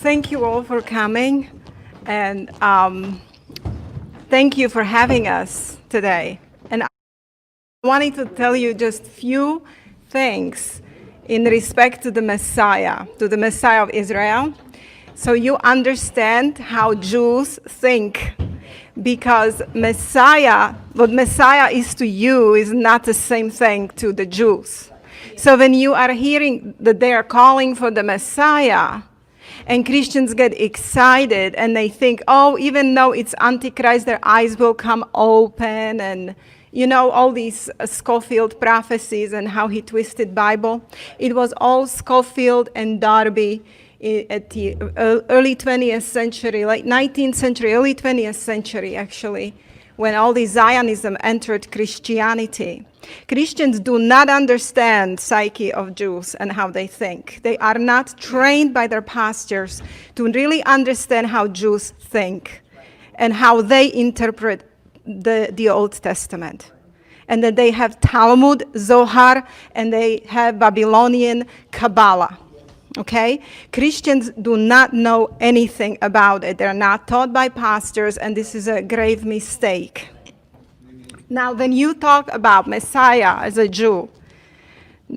Thank you all for coming, and thank you for having us today. And I wanted to tell you just few things in respect to the Messiah of Israel, so you understand how Jews think. Because what Messiah is to you is not the same thing to the Jews. So when you are hearing that they are calling for the Messiah, and Christians get excited and they think, oh, even though it's Antichrist, their eyes will come open, and you know, all these Scofield prophecies and how he twisted Bible. It was all Scofield and Darby at the early 20th century, late 19th century, early 20th century actually, when all the Zionism entered Christianity. Christians do not understand psyche of Jews and how they think. They are not trained by their pastors to really understand how Jews think and how they interpret the Old Testament. And that they have Talmud, Zohar, and they have Babylonian Kabbalah. Okay? Christians do not know anything about it. They're not taught by pastors, and this is a grave mistake. Now, when you talk about Messiah as a Jew,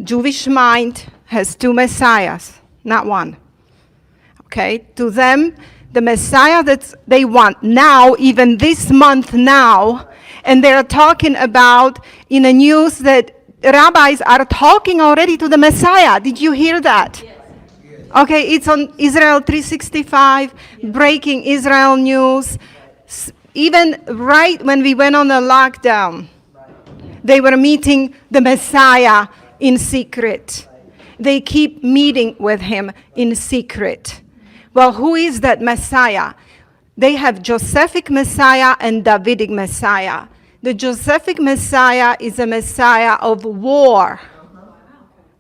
Jewish mind has two Messiahs, not one. Okay? To them, the Messiah that they want now, even this month now, and they're talking about in the news that rabbis are talking already to the Messiah. Did you hear that? Yes. Okay, it's on Israel 365, breaking Israel news. Even right when we went on the lockdown, they were meeting the Messiah in secret. They keep meeting with him in secret. Well, who is that Messiah? They have Josephic Messiah and Davidic Messiah. The Josephic Messiah is a Messiah of war.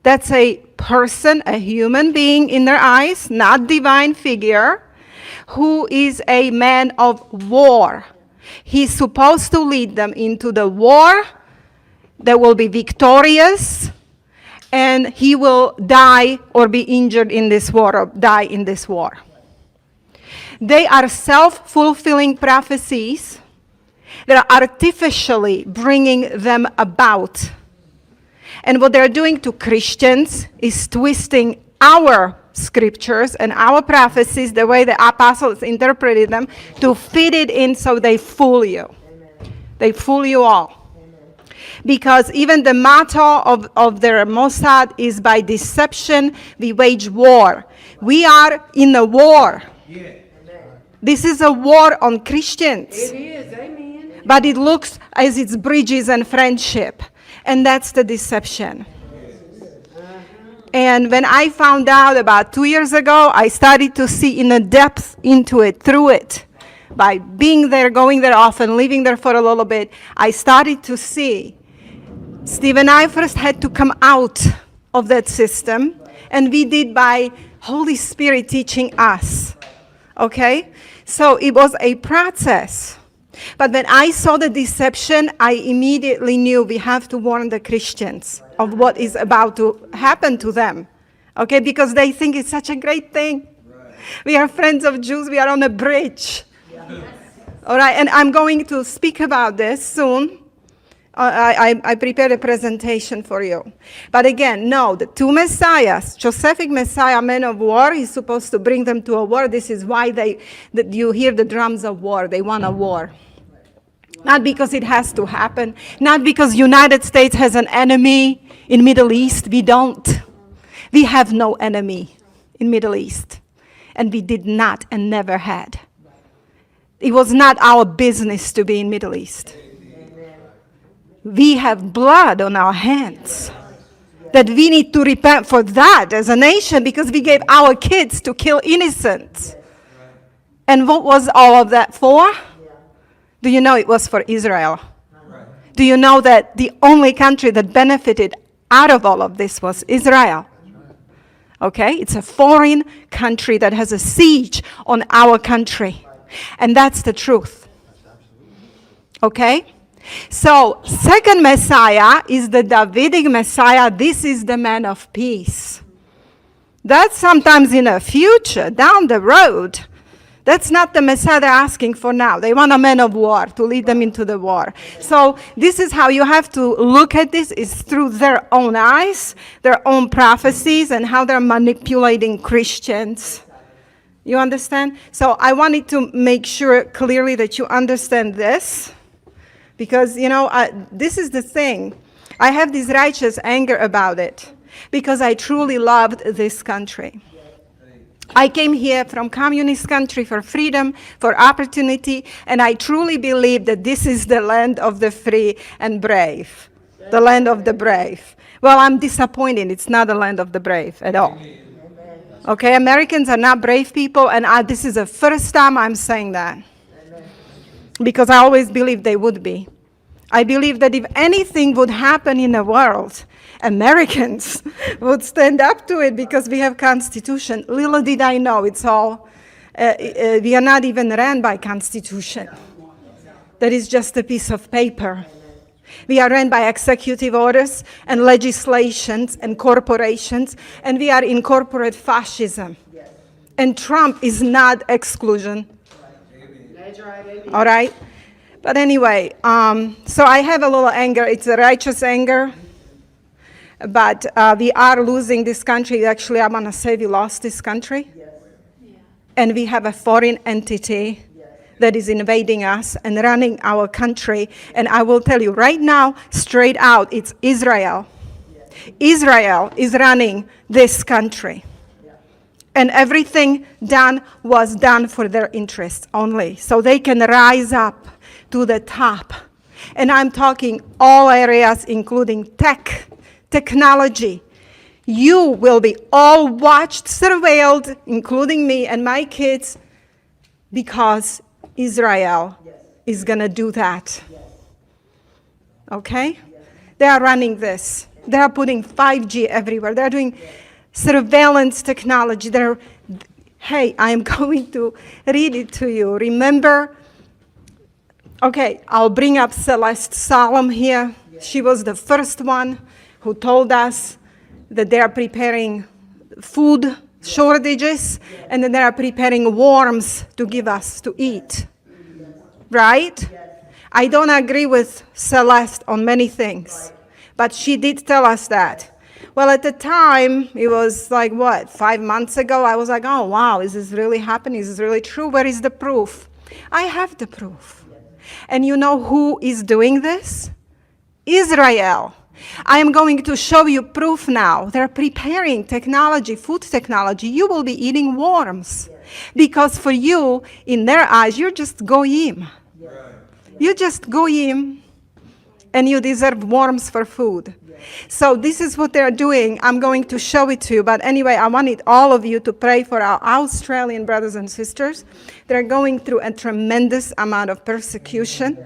That's a person, a human being in their eyes, not divine figure, who is a man of war. He's supposed to lead them into the war that will be victorious, and he will die or be injured in this war or die in this war. They are self-fulfilling prophecies that are artificially bringing them about. And what they're doing to Christians is twisting our scriptures and our prophecies, the way the apostles interpreted them, to fit it in so they fool you. Amen. They fool you all. Amen. Because even the motto of their Mossad is, by deception we wage war. We are in a war. Yeah. This is a war on Christians. It is, amen. But it looks as it's bridges and friendship. And that's the deception. And when I found out about 2 years ago, I started to see in the depth into it, through it. By being there, going there often, living there for a little bit, I started to see. Steve and I first had to come out of that system, and we did by Holy Spirit teaching us. Okay? So it was a process. But when I saw the deception, I immediately knew we have to warn the Christians of what is about to happen to them. Okay, because they think it's such a great thing. Right. We are friends of Jews, we are on a bridge. Yes. All right, and I'm going to speak about this soon. I prepared a presentation for you. But again, no, the two messiahs, Josephic Messiah, man of war, he's supposed to bring them to a war. This is why you hear the drums of war. They want a war. Not because it has to happen. Not because United States has an enemy in Middle East. We don't. We have no enemy in Middle East. And we did not and never had. It was not our business to be in Middle East. We have blood on our hands that we need to repent for that as a nation, because we gave our kids to kill innocents. And what was all of that for? Do you know it was for Israel? Do you know that the only country that benefited out of all of this was Israel? Okay, it's a foreign country that has a siege on our country. And that's the truth. Okay? So, second Messiah is the Davidic Messiah. This is the man of peace. That's sometimes in the future, down the road. That's not the Messiah they're asking for now. They want a man of war to lead them into the war. So this is how you have to look at this, is through their own eyes, their own prophecies, and how they're manipulating Christians. You understand? So I wanted to make sure clearly that you understand this. Because, this is the thing. I have this righteous anger about it. Because I truly loved this country. I came here from communist country for freedom, for opportunity, and I truly believe that this is the land of the free and brave, the land of the brave. Well, I'm disappointed. It's not the land of the brave at all. Okay, Americans are not brave people, and this is the first time I'm saying that. Because I always believed they would be. I believe that if anything would happen in the world, Americans would stand up to it because we have Constitution. Little did I know, it's all, we are not even ran by Constitution. That is just a piece of paper. We are ran by executive orders and legislations and corporations, and we are in corporate fascism. And Trump is not exclusion. All right? But anyway, so I have a little anger. It's a righteous anger. But we are losing this country. Actually, I want to say we lost this country. Yes. Yeah. And we have a foreign entity that is invading us and running our country. And I will tell you right now, straight out, it's Israel. Yes. Israel is running this country. Yeah. And everything done was done for their interests only. So they can rise up to the top. And I'm talking all areas, including technology. You will be all watched, surveilled, including me and my kids, because Israel is going to do that. Okay? They are running this. They are putting 5G everywhere. They are doing surveillance technology. Hey, I am going to read it to you. Remember, okay, I'll bring up Celeste Solomon here. She was the first one who told us that they are preparing food shortages and that they are preparing worms to give us to eat. Right? I don't agree with Celeste on many things, but she did tell us that. Well, at the time, it was 5 months ago, I was like, oh, wow, is this really happening? Is this really true? Where is the proof? I have the proof. And you know who is doing this? Israel. I am going to show you proof now. They're preparing technology, food technology. You will be eating worms. Because for you, in their eyes, you're just goyim. You just goyim, and you deserve worms for food. So this is what they're doing. I'm going to show it to you. But anyway, I wanted all of you to pray for our Australian brothers and sisters. They're going through a tremendous amount of persecution.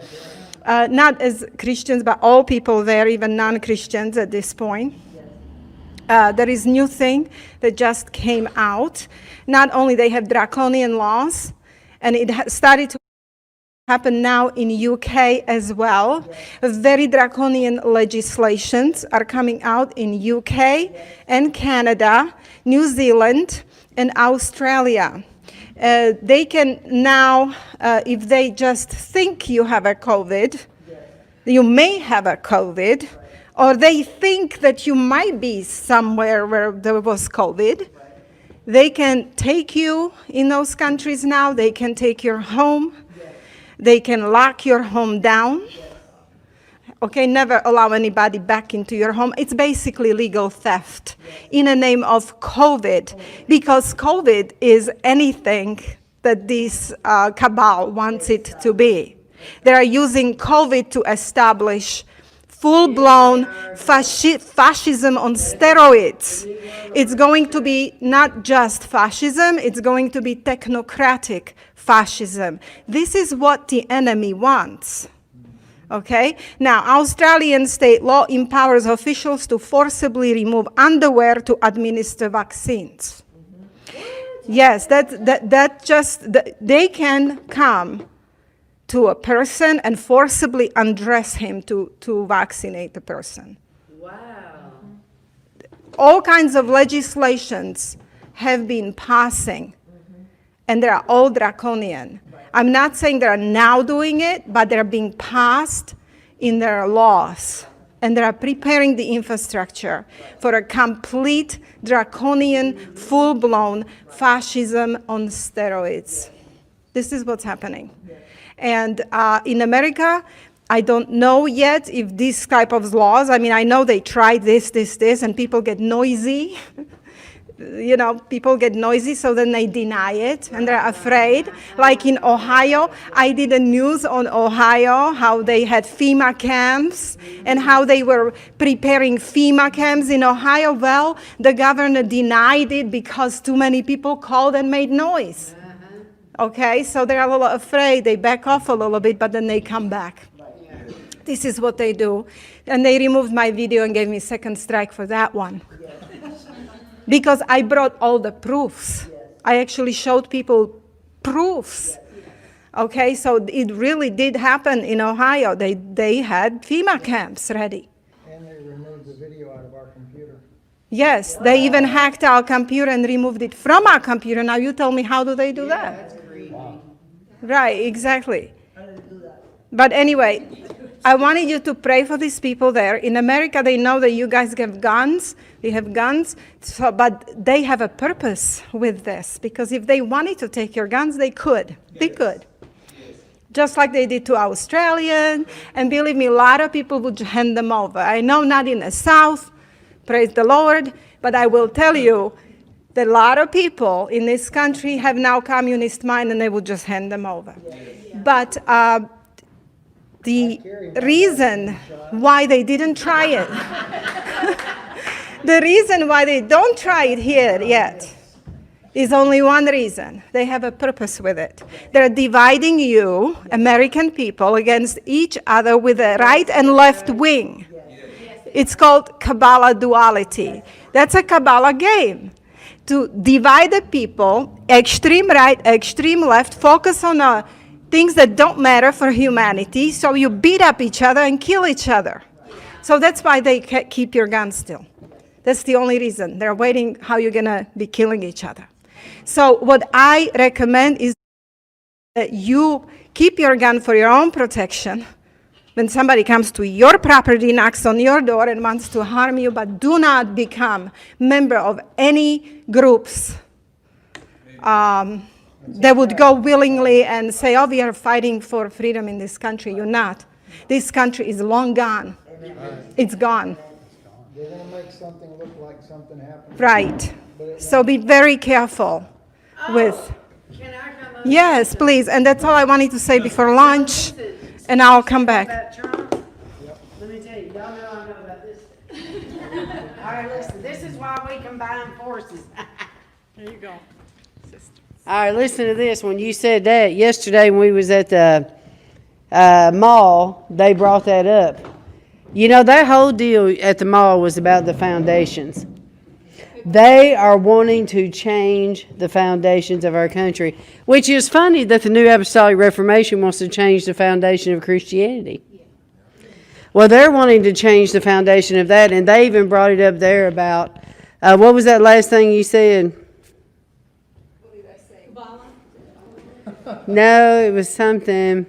Not as Christians, but all people there, even non-Christians at this point. There is new thing that just came out. Not only they have draconian laws, and it started to happen now in UK as well. Very draconian legislations are coming out in UK and Canada, New Zealand, and Australia. They can now, if they just think you have a COVID, you may have a COVID, or they think that you might be somewhere where there was COVID, they can take you in those countries now. They can take your home. They can lock your home down. Okay, never allow anybody back into your home. It's basically legal theft in the name of COVID, because COVID is anything that this cabal wants it to be. They are using COVID to establish full-blown fascism on steroids. It's going to be not just fascism, it's going to be technocratic fascism. This is what the enemy wants. Okay? Now, Australian state law empowers officials to forcibly remove underwear to administer vaccines. Yes, they can come to a person and forcibly undress him to vaccinate the person. Wow. All kinds of legislations have been passing, and they're all draconian. I'm not saying they're now doing it, but they're being passed in their laws. And they are preparing the infrastructure for a complete draconian, full-blown fascism on steroids. This is what's happening. And in America, I don't know yet if these type of laws, I mean, I know they tried this, and people get noisy. You know, people get noisy, so then they deny it, and they're afraid. Like in Ohio, I did a news on Ohio, how they had FEMA camps, and how they were preparing FEMA camps in Ohio. Well, the governor denied it because too many people called and made noise. Okay, so they're a little afraid. They back off a little bit, but then they come back. This is what they do. And they removed my video and gave me second strike for that one. Because I brought all the proofs. I actually showed people proofs. Okay, so it really did happen in Ohio. They had FEMA camps ready. And they removed the video out of our computer. Yes, they even hacked our computer and removed it from our computer. Now you tell me, how do they do that? That's crazy. Wow. Right, exactly. But anyway, I wanted you to pray for these people there. In America, they know that you guys have guns. They have guns, but they have a purpose with this. Because if they wanted to take your guns, they could. They could. Just like they did to Australians. And believe me, a lot of people would hand them over. I know not in the South, praise the Lord, but I will tell you that a lot of people in this country have now communist mind and they would just hand them over. But the reason why they didn't try it, the reason why they don't try it here yet is only one reason. They have a purpose with it. They're dividing you, American people, against each other with a right and left wing. It's called Kabbalah duality. That's a Kabbalah game. To divide the people, extreme right, extreme left, focus on things that don't matter for humanity, so you beat up each other and kill each other. So that's why they keep your guns still. That's the only reason. They're waiting how you're going to be killing each other. So what I recommend is that you keep your gun for your own protection. When somebody comes to your property, knocks on your door and wants to harm you, but do not become member of any groups that would go willingly and say, oh, we are fighting for freedom in this country. You're not. This country is long gone. It's gone. They're going to make something look like something happened. Right. So be very careful with... Can I come up? Yes, please. And that's all I wanted to say before lunch, and I'll come back. About Trump? Let me tell you, y'all know I know about this. All right, listen, this is why we combine forces. There you go. All right, listen to this. When you said that yesterday when we was at the mall, they brought that up. You know, that whole deal at the mall was about the foundations. They are wanting to change the foundations of our country, which is funny that the New Apostolic Reformation wants to change the foundation of Christianity. Well, they're wanting to change the foundation of that, and they even brought it up there about, what was that last thing you said? What did I say? No, it was something.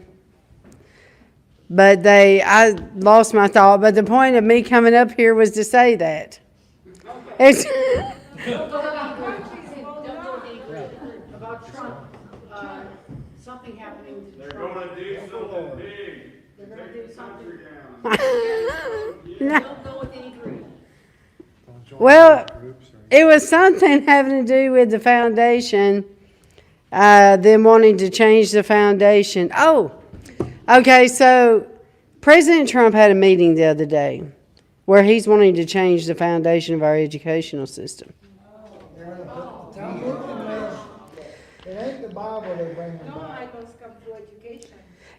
But I lost my thought. But the point of me coming up here was to say that. It's About Trump, something happening to They're Trump. gonna do something big. They're gonna do something. No. Don't go with any group. Well, it was something having to do with the foundation, them wanting to change the foundation. Oh, okay, so President Trump had a meeting the other day where he's wanting to change the foundation of our educational system. It ain't the Bible they bring them back.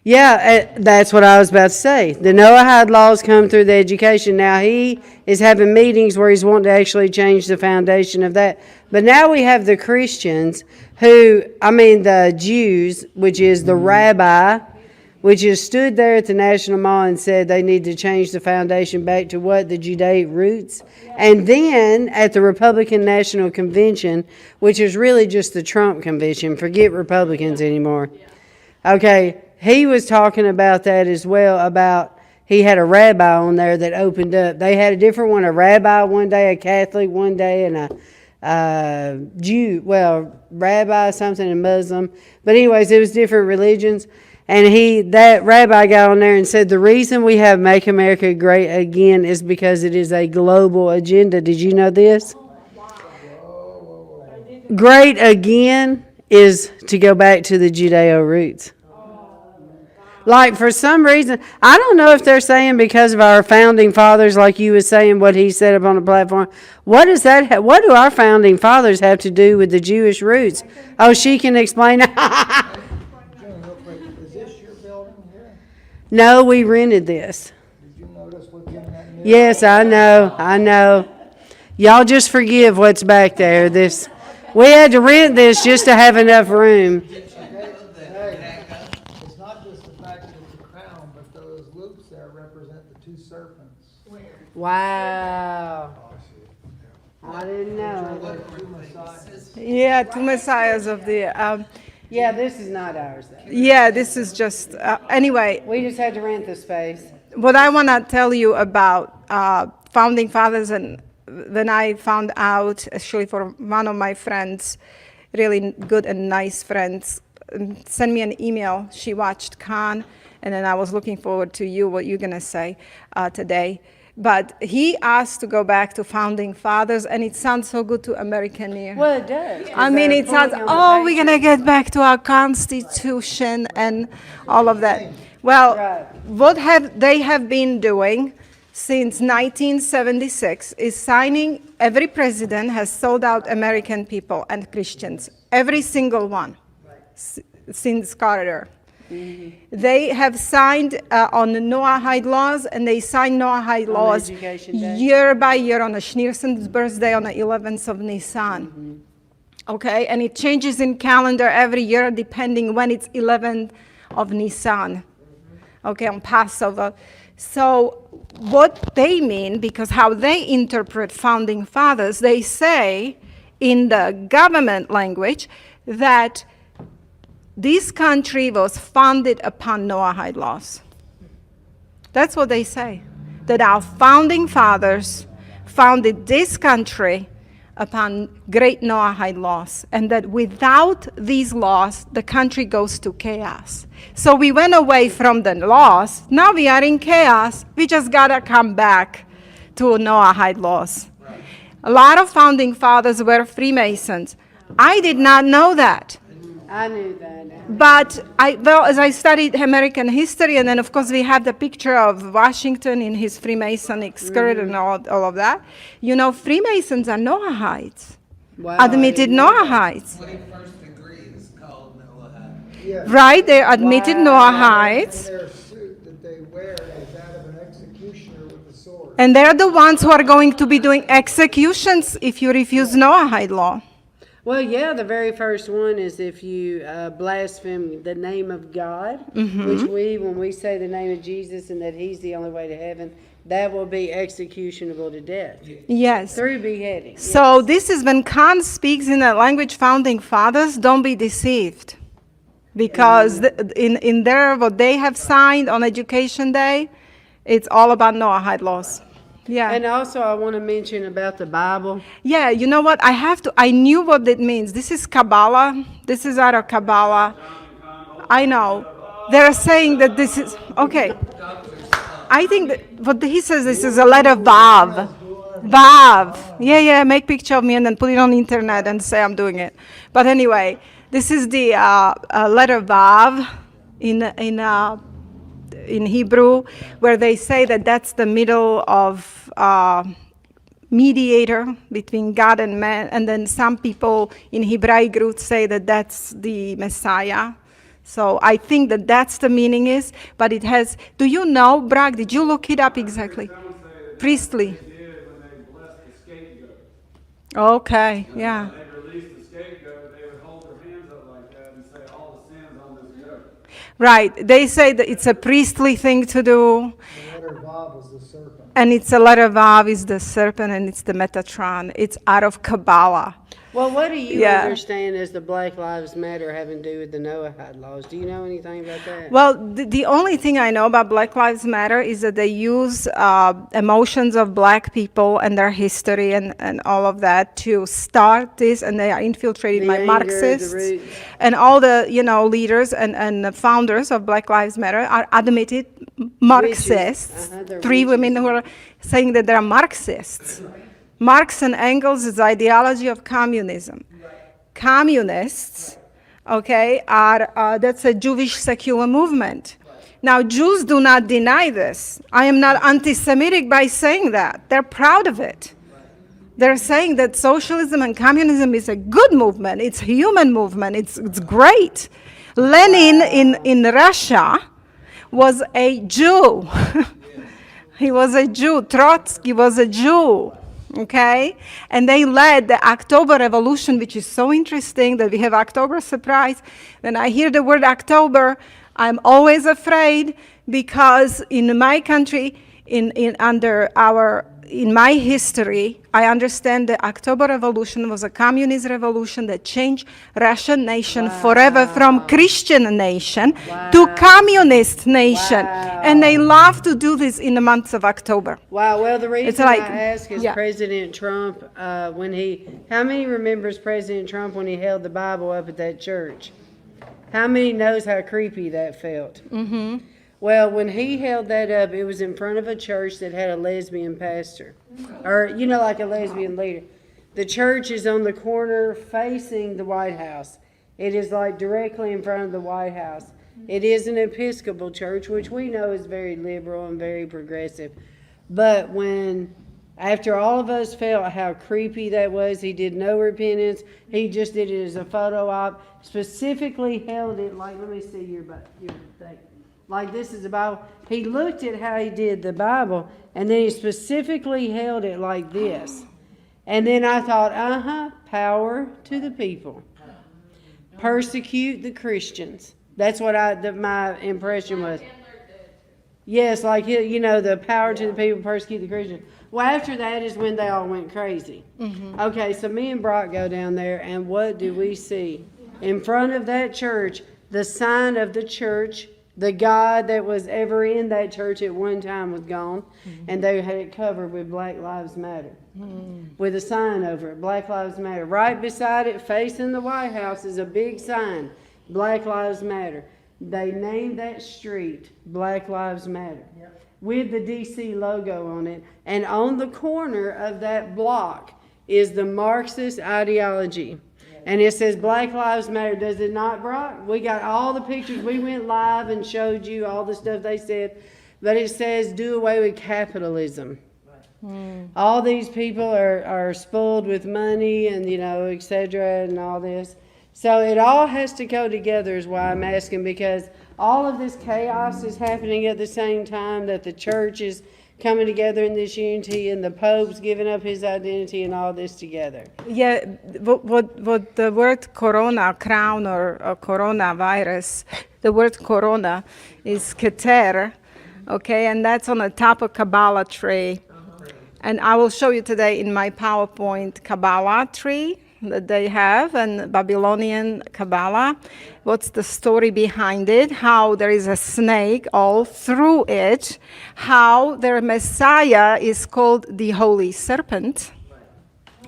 Yeah, that's what I was about to say. The Noahide laws come through the education. Now he is having meetings where he's wanting to actually change the foundation of that. But now we have the Christians the Jews, which is the rabbi, which has stood there at the National Mall and said they need to change the foundation back to what? The Judaic roots. And then at the Republican National Convention, which is really just the Trump convention, forget Republicans anymore. Okay, he was talking about that as well, about he had a rabbi on there that opened up. They had a different one, a rabbi one day, a Catholic one day, and a Jew, well, rabbi something, and Muslim. But anyways, it was different religions. And that rabbi got on there and said, the reason we have Make America Great Again is because it is a global agenda. Did you know this? Great again is to go back to the Judeo roots. Like, for some reason, I don't know if they're saying because of our founding fathers, like you was saying, what he said up on the platform. What does that? What do our founding fathers have to do with the Jewish roots? Oh, she can explain. June, real quick, is this your building here? No, we rented this. Did you notice what's in that new? Yes, I know. Y'all just forgive what's back there. We had to rent this just to have enough room. Hey, it's not just the fact that it's a crown, but those loops there represent the two serpents. Wow. I didn't know. Two messiahs. Yeah, two messiahs of the. Yeah, this is not ours, though. Yeah, this is just. Anyway, We just had to rent the space. what I want to tell you about founding fathers, and when I found out, actually, for one of my friends, really good and nice friends, sent me an email. She watched Khan, and then I was looking forward to what you're going to say today. But he asked to go back to founding fathers, and it sounds so good to American ear. Well, it does. I mean, it sounds, oh, we're going to get back to our Constitution and all of that. Well, Right. what they have been doing since 1976 is signing, every president has sold out American people and Christians, every single one, since Carter. They have signed on the Noahide laws, and they signed Noahide laws Education Day. year by year on a Schneerson's birthday on the 11th of Nisan. Okay, and it changes in calendar every year depending when it's 11th of Nisan. Okay, on Passover. So what they mean, because how they interpret founding fathers, they say in the government language that this country was founded upon Noahide laws. That's what they say, that our founding fathers founded this country upon great Noahide laws, and that without these laws, the country goes to chaos. So we went away from the laws. Now we are in chaos. We just gotta come back to Noahide laws. A lot of founding fathers were Freemasons. I did not know that. I knew that. But as I studied American history, and then of course we have the picture of Washington in his Freemasonic skirt and all of that. You know, Freemasons are Noahides, Wow, I admitted didn't know that. Noahides, 21st degree is called Noahide. Yeah. right? They're admitted Wow. Noahides, Their suit that they wear is that of an executioner with a sword. and they're the ones who are going to be doing executions if you refuse Noahide law. Well, yeah, the very first one is if you blaspheme the name of God, which when we say the name of Jesus and that he's the only way to heaven, that will be executionable to death Yes. through beheading. So this is when Kant speaks in that language, founding fathers, don't be deceived. Because in their, what they have signed on Education Day, it's all about Noahide laws. Yeah. And also, I want to mention about the Bible. Yeah, you know what? I knew what it means. This is Kabbalah. This is out of Kabbalah. I know. They're saying that this is, okay. I think that what he says, this is a letter Vav. Vav. Yeah, make picture of me and then put it on the internet and say I'm doing it. But anyway, this is the letter Vav in Hebrew, where they say that that's the middle of mediator between God and man, and then some people in Hebraic roots say that that's the Messiah. So I think that that's the meaning is, but it has, do you know, Bragg, did you look it up exactly? Priestly. They did when they blessed the scapegoat. Okay, yeah. When they released the scapegoat, they would hold their hands up like that and and say all the sins on this goat. Right. They say that it's a priestly thing to do, The letter Vav is the serpent. and it's a letter Vav is the serpent, and it's the Metatron. It's out of Kabbalah. Well, what do you Yeah. understand as the Black Lives Matter having to do with the Noahide laws? Do you know anything about that? Well, the only thing I know about Black Lives Matter is that they use emotions of black people and their history and all of that to start this, and they are infiltrated The by anger, the Marxists. roots. And all the, leaders and the founders of Black Lives Matter are admitted Marxists. They're 3 women who are saying that they're Marxists. Marx and Engels' ideology of communism. Communists, okay, are that's a Jewish secular movement. Now, Jews do not deny this. I am not anti-Semitic by saying that. They're proud of it. They're saying that socialism and communism is a good movement. It's a human movement. It's great. Lenin in Russia was a Jew. He was a Jew. Trotsky was a Jew. Okay? And they led the October Revolution, which is so interesting that we have October surprise. When I hear the word October, I'm always afraid because in my country, in my history, I understand the October Revolution was a communist revolution that changed Russian nation forever from Christian nation to communist nation. And they love to do this in the months of October. Wow, well, the reason It's like- I ask is yeah. President Trump, how many remembers President Trump when he held the Bible up at that church? How many knows how creepy that felt? Mm-hmm. Well, when he held that up, it was in front of a church that had a lesbian pastor, or, like a lesbian leader. The church is on the corner facing the White House. It is like directly in front of the White House. It is an Episcopal church, which we know is very liberal and very progressive. But after all of us felt how creepy that was, he did no repentance. He just did it as a photo op, specifically held it like, let me see your thing. Like this is the Bible. He looked at how he did the Bible, and then he specifically held it like this. And then I thought, power to the people. Persecute the Christians. That's what my impression was. Yes, like, the power to the people, persecute the Christians. Well, after that is when they all went crazy. Mm-hmm. Okay, so me and Brock go down there, and what do we see? In front of that church, the sign of the church, the God that was ever in that church at one time was gone, and they had it covered with Black Lives Matter, with a sign over it, Black Lives Matter. Right beside it, facing the White House, is a big sign, Black Lives Matter. They named that street Black Lives Matter, with the DC logo on it, and on the corner of that block is the Marxist ideology. And it says Black Lives Matter. Does it not, Brock? We got all the pictures. We went live and showed you all the stuff they said. But it says do away with capitalism. All these people are spoiled with money and, et cetera, and all this. So it all has to go together is why I'm asking, because all of this chaos is happening at the same time that the church is coming together in this unity, and the Pope's giving up his identity, and all this together. Yeah, what the word corona, crown or coronavirus, the word corona is keter, okay, and that's on the top of Kabbalah tree. And I will show you today in my PowerPoint Kabbalah tree that they have, and Babylonian Kabbalah. What's the story behind it? How there is a snake all through it. How their Messiah is called the Holy Serpent.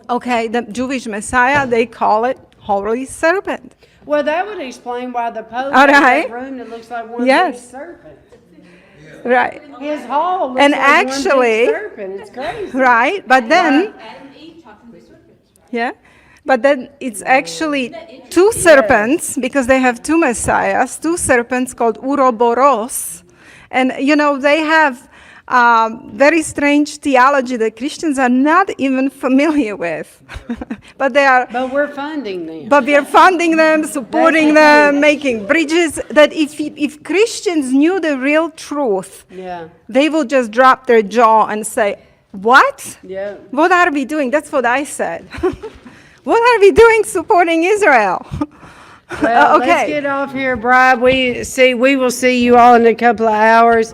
Okay, the Jewish Messiah, they call it Holy Serpent. Well, that would explain why the Pope All has right. that room that looks like one Yes. big serpent. Right, His hall looks And like actually- one big serpent. It's crazy. right, but then, Adam and Eve talking to serpents. yeah, but then it's actually two serpents, because they have two messiahs, two serpents called Uroboros. And, they have very strange theology that Christians are not even familiar with. But But we're funding them. But we are funding them, supporting them, making bridges. That if Christians knew the real truth, Yeah. they will just drop their jaw and say, "What? Yeah. What are we doing?" That's what I said. What are we doing supporting Israel? Well, let's Okay. get off here, Bribe. We will see you all in a couple of hours.